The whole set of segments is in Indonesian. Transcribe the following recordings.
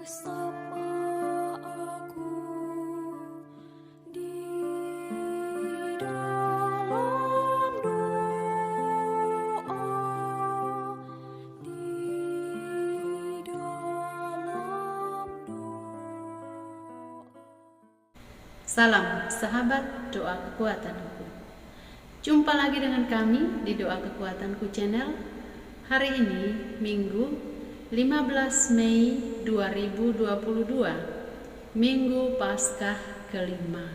bersama aku di dalam doa, di dalam doa. Salam sahabat doa kekuatanku. Jumpa lagi dengan kami di Doa Kekuatanku channel. Hari ini Minggu 15 Mei 2022, Minggu Paskah kelima.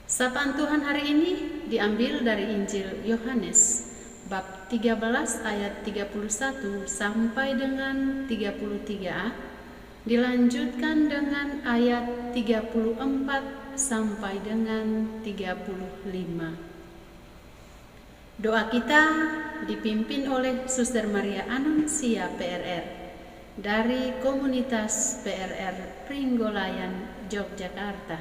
Sapaan Tuhan hari ini diambil dari Injil Yohanes bab 13 ayat 31 sampai dengan 33a, dilanjutkan dengan ayat 34 sampai dengan 35. Doa kita dipimpin oleh Suster Maria Anuncia PRR dari komunitas PRR Pringgolayan, Yogyakarta.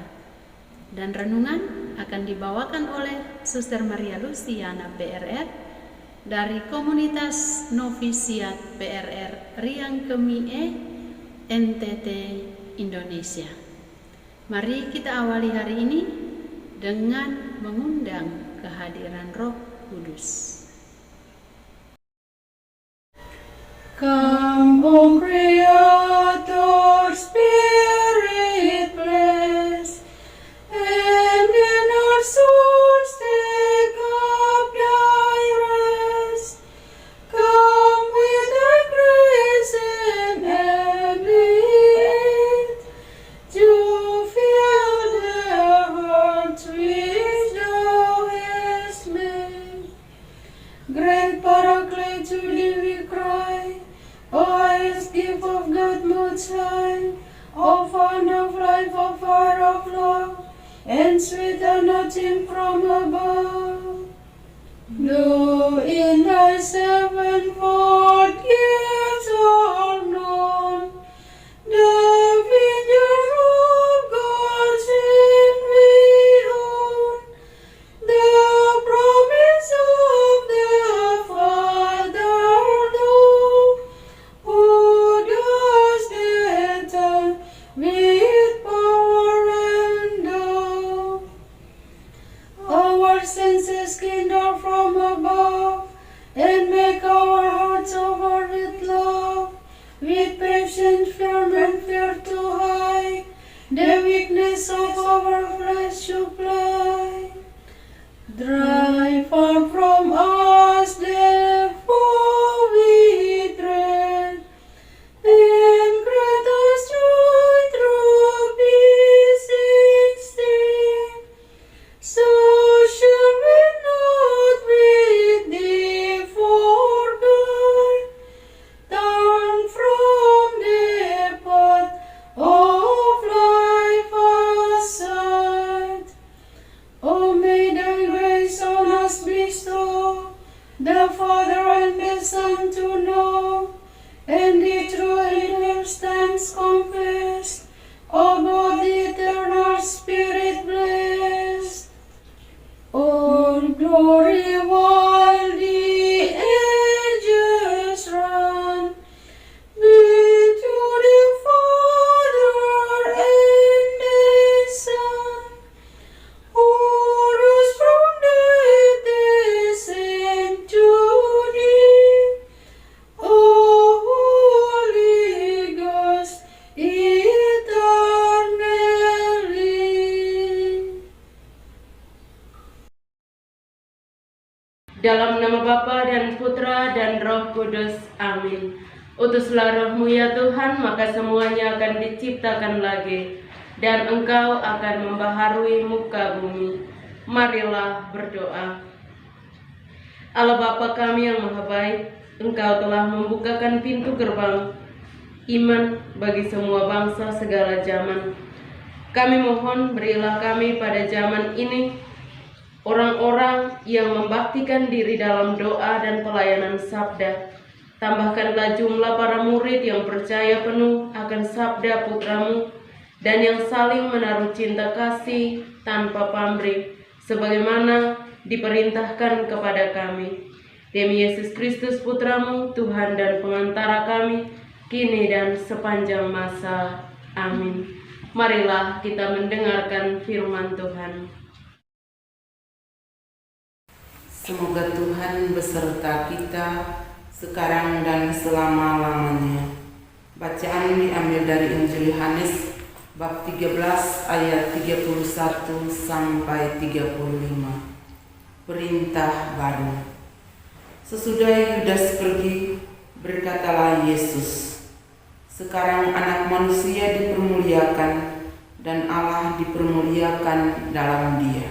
Dan renungan akan dibawakan oleh Suster Maria Luciana PRR dari komunitas Novisiat PRR Riangkemie, NTT, Indonesia. Mari kita awali hari ini dengan mengundang kehadiran Roh Kudus. Come, O Creator, Spirit bless, and in our souls take up thy rest. Come with thy grace and aid, to fill their hearts which thou hast made. Great Paraclete, to thee we cry, O highest gift of God Most High, O fount of life, O fire of love, and sweet anointing from above. Blow in thy sevenfold gifts all known, the vineyard of God's hand we own, the promise of the Father, thou, who dost enter with power and love. Our senses kindle from above, and make our hearts over with love. With patience, firm and fear to hide, the weakness of our flesh supply. Drive far from us the foe we dread, and grant us joy through peace instead. So shall we not with thee forget, turn from the path of life aside. O may thy grace on us bestow, the Father and the Son to know, and the true instance confess, O God, the eternal Spirit blessed. All glory while the ages run, be to the Father and the Son, who rose from death, the same to thee, O Holy Ghost, eternally. Dalam nama Bapa dan Putra dan Roh Kudus, amin. Utuslah Roh-Mu ya Tuhan, maka semuanya akan diciptakan lagi, dan Engkau akan membaharui muka bumi. Marilah berdoa. Allah Bapa kami yang maha baik, Engkau telah membukakan pintu gerbang iman bagi semua bangsa segala zaman. Kami mohon berilah kami pada zaman ini orang-orang yang membaktikan diri dalam doa dan pelayanan sabda. Tambahkanlah jumlah para murid yang percaya penuh akan sabda Putramu dan yang saling menaruh cinta kasih tanpa pamrih, sebagaimana diperintahkan kepada kami. Demi Yesus Kristus Putramu, Tuhan dan pengantara kami, kini dan sepanjang masa. Amin. Marilah kita mendengarkan firman Tuhan. Semoga Tuhan beserta kita sekarang dan selama-lamanya. Bacaan diambil dari Injil Yohanes bab 13 ayat 31 sampai 35. Perintah baru. Sesudah Yudas pergi, berkatalah Yesus, "Sekarang Anak Manusia dipermuliakan dan Allah dipermuliakan dalam Dia.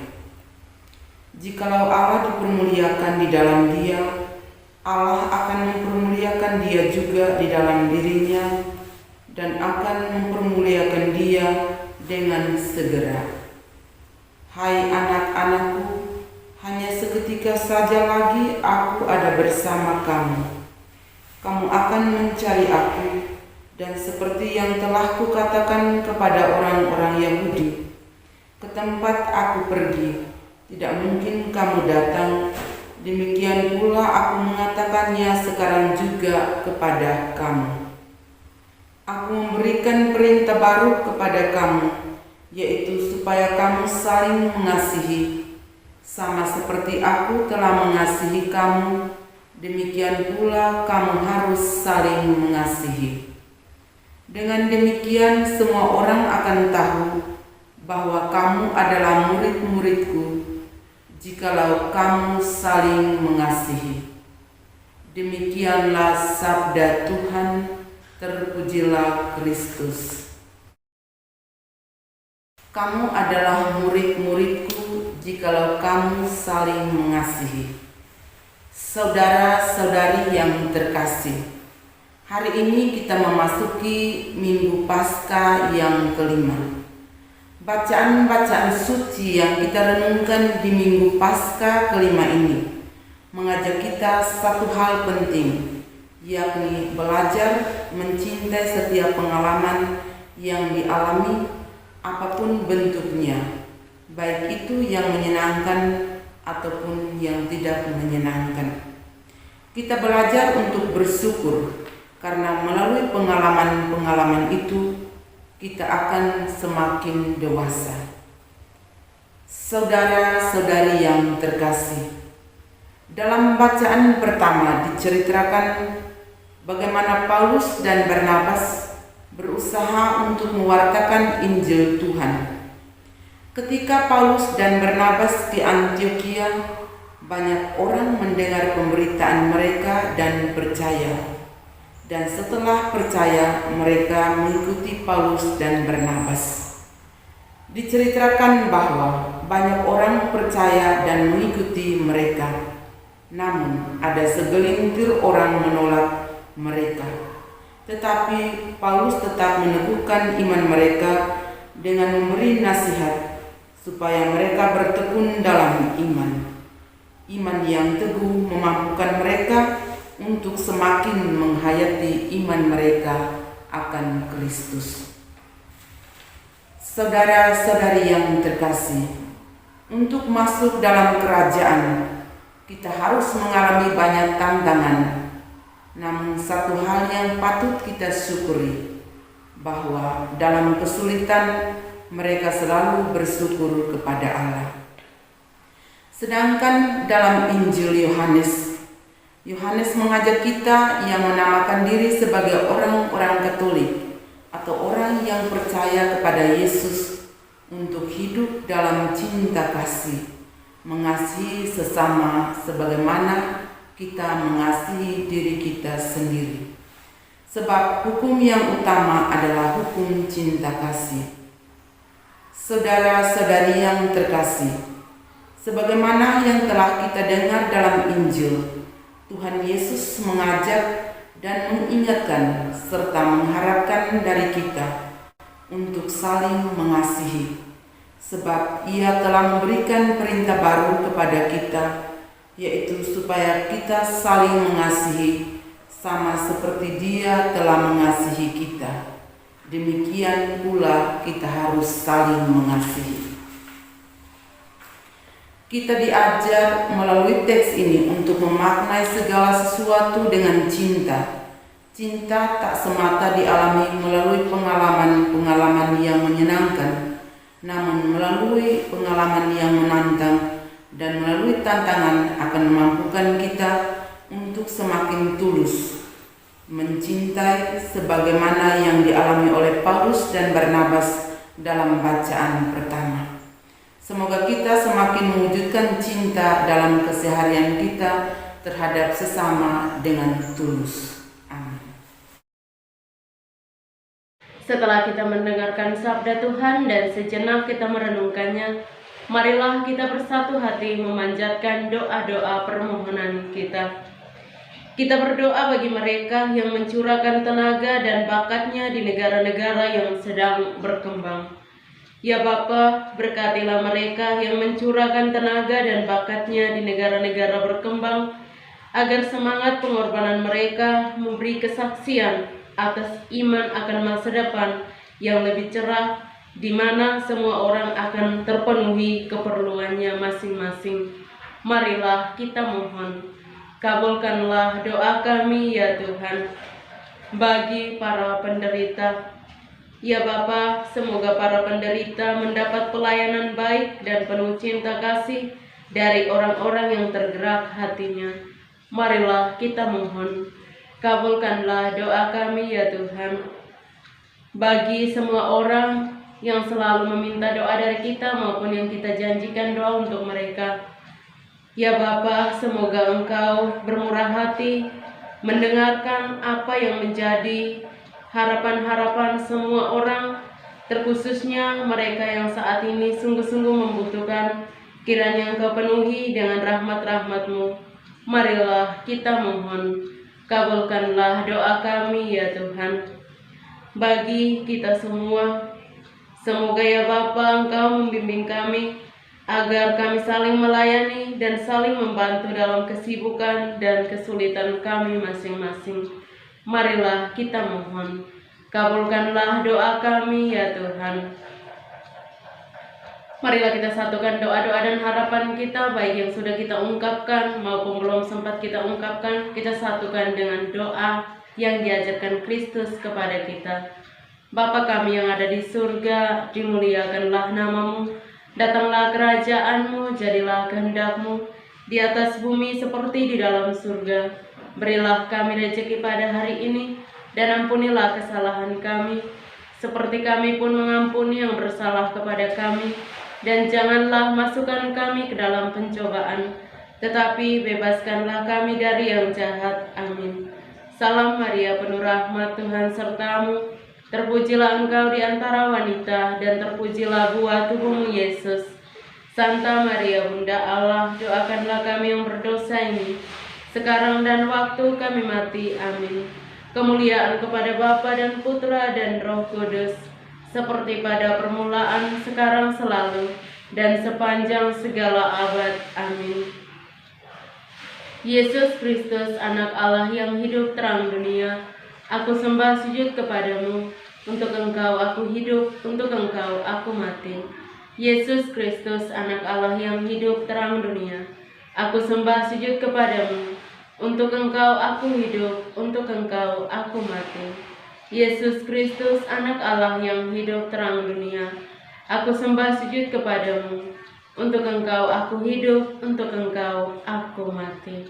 Jikalau Allah dipermuliakan di dalam Dia, Allah akan mempermuliakan Dia juga di dalam dirinya dan akan mempermuliakan Dia dengan segera. Hai anak-anakku, hanya seketika saja lagi aku ada bersama kamu. Kamu akan mencari aku, dan seperti yang telah kukatakan kepada orang-orang Yahudi, ke tempat aku pergi, tidak mungkin kamu datang. Demikian pula aku mengatakannya sekarang juga kepada kamu. Aku memberikan perintah baru kepada kamu, yaitu supaya kamu saling mengasihi. Sama seperti aku telah mengasihi kamu, demikian pula kamu harus saling mengasihi. Dengan demikian semua orang akan tahu bahwa kamu adalah murid-muridku, jikalau kamu saling mengasihi." Demikianlah sabda Tuhan, terpujilah Kristus. Kamu adalah murid-muridku jikalau kamu saling mengasihi. Saudara-saudari yang terkasih, hari ini kita memasuki Minggu Paskah yang kelima. Bacaan-bacaan suci yang kita renungkan di Minggu Paskah kelima ini mengajak kita satu hal penting, yakni belajar mencintai setiap pengalaman yang dialami, apapun bentuknya, baik itu yang menyenangkan ataupun yang tidak menyenangkan. Kita belajar untuk bersyukur, karena melalui pengalaman-pengalaman itu kita akan semakin dewasa. Saudara-saudari yang terkasih, dalam bacaan pertama diceritakan bagaimana Paulus dan Barnabas berusaha untuk mewartakan Injil Tuhan. Ketika Paulus dan Barnabas di Antiokhia, banyak orang mendengar pemberitaan mereka dan percaya. Dan setelah percaya, mereka mengikuti Paulus dan Barnabas. Diceritakan bahwa banyak orang percaya dan mengikuti mereka. Namun, ada segelintir orang menolak mereka. Tetapi Paulus tetap meneguhkan iman mereka dengan memberi nasihat supaya mereka bertekun dalam iman. Iman yang teguh memampukan mereka untuk semakin menghayati iman mereka akan Kristus. Saudara-saudari yang terkasih, untuk masuk dalam kerajaan, kita harus mengalami banyak tantangan. Namun satu hal yang patut kita syukuri, bahwa dalam kesulitan mereka selalu bersyukur kepada Allah. Sedangkan dalam Injil Yohanes mengajak kita yang menamakan diri sebagai orang-orang Katolik atau orang yang percaya kepada Yesus untuk hidup dalam cinta kasih, mengasihi sesama sebagaimana kita mengasihi diri kita sendiri. Sebab hukum yang utama adalah hukum cinta kasih. Saudara-saudari yang terkasih, sebagaimana yang telah kita dengar dalam Injil, Tuhan Yesus mengajak dan mengingatkan serta mengharapkan dari kita untuk saling mengasihi, sebab Ia telah memberikan perintah baru kepada kita, yaitu supaya kita saling mengasihi sama seperti Dia telah mengasihi kita. Demikian pula kita harus saling mengasihi. Kita diajar melalui teks ini untuk memaknai segala sesuatu dengan cinta, Cinta tak semata dialami melalui pengalaman-pengalaman yang menyenangkan, namun melalui pengalaman yang menantang dan melalui tantangan akan memampukan kita untuk semakin tulus mencintai sebagaimana yang dialami oleh Paulus dan Barnabas dalam bacaan pertama. Semoga kita semakin mewujudkan cinta dalam keseharian kita terhadap sesama dengan tulus. Setelah kita mendengarkan sabda Tuhan dan sejenak kita merenungkannya, marilah kita bersatu hati memanjatkan doa-doa permohonan kita. Kita berdoa bagi mereka yang mencurahkan tenaga dan bakatnya di negara-negara yang sedang berkembang. Ya Bapa, berkatilah mereka yang mencurahkan tenaga dan bakatnya di negara-negara berkembang, agar semangat pengorbanan mereka memberi kesaksian atas iman akan masa depan yang lebih cerah, di mana semua orang akan terpenuhi keperluannya masing-masing. Marilah kita mohon, kabulkanlah doa kami ya Tuhan, bagi para penderita. Ya Bapa, semoga para penderita mendapat pelayanan baik dan penuh cinta kasih dari orang-orang yang tergerak hatinya. Marilah kita mohon, kabulkanlah doa kami ya Tuhan, bagi semua orang yang selalu meminta doa dari kita maupun yang kita janjikan doa untuk mereka. Ya Bapa, semoga Engkau bermurah hati mendengarkan apa yang menjadi harapan-harapan semua orang, terkhususnya mereka yang saat ini sungguh-sungguh membutuhkan. Kiranya Engkau penuhi dengan rahmat-rahmat-Mu. Marilah kita mohon, kabulkanlah doa kami ya Tuhan, bagi kita semua. Semoga ya Bapa, Engkau membimbing kami agar kami saling melayani dan saling membantu dalam kesibukan dan kesulitan kami masing-masing. Marilah kita mohon, kabulkanlah doa kami ya Tuhan. Marilah kita satukan doa-doa dan harapan kita, baik yang sudah kita ungkapkan maupun belum sempat kita ungkapkan. Kita satukan dengan doa yang diajarkan Kristus kepada kita. Bapa kami yang ada di surga, dimuliakanlah nama-Mu. Datanglah kerajaan-Mu, jadilah kehendak-Mu di atas bumi seperti di dalam surga. Berilah kami rezeki pada hari ini, dan ampunilah kesalahan kami, seperti kami pun mengampuni yang bersalah kepada kami. Dan janganlah masukkan kami ke dalam pencobaan, tetapi bebaskanlah kami dari yang jahat. Amin. Salam Maria, penuh rahmat, Tuhan serta-Mu. Terpujilah Engkau di antara wanita, dan terpujilah buah tubuh-Mu, Yesus. Santa Maria, Bunda Allah, doakanlah kami yang berdosa ini, sekarang dan waktu kami mati. Amin. Kemuliaan kepada Bapa dan Putra dan Roh Kudus, seperti pada permulaan, sekarang, selalu, dan sepanjang segala abad. Amin. Yesus Kristus, Anak Allah yang hidup terang dunia, aku sembah sujud kepadamu. Untuk Engkau aku hidup, untuk Engkau aku mati. Yesus Kristus, Anak Allah yang hidup terang dunia, aku sembah sujud kepadamu. Untuk Engkau aku hidup, untuk Engkau aku mati. Yesus Kristus, Anak Allah yang hidup terang dunia, aku sembah sujud kepadamu. Untuk Engkau aku hidup, untuk Engkau aku mati.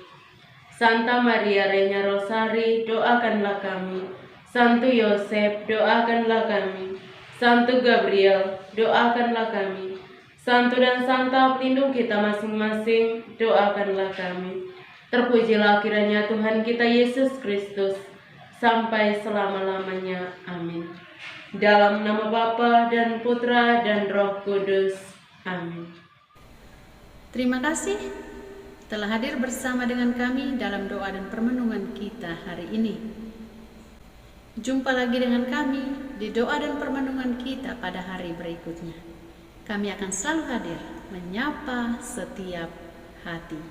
Santa Maria Reina Rosari, doakanlah kami. Santo Yosef, doakanlah kami. Santo Gabriel, doakanlah kami. Santo dan Santa pelindung kita masing-masing, doakanlah kami. Terpujilah kiranya Tuhan kita Yesus Kristus, sampai selama-lamanya. Amin. Dalam nama Bapa dan Putra dan Roh Kudus. Amin. Terima kasih telah hadir bersama dengan kami dalam doa dan permenungan kita hari ini. Jumpa lagi dengan kami di doa dan permenungan kita pada hari berikutnya. Kami akan selalu hadir menyapa setiap hati.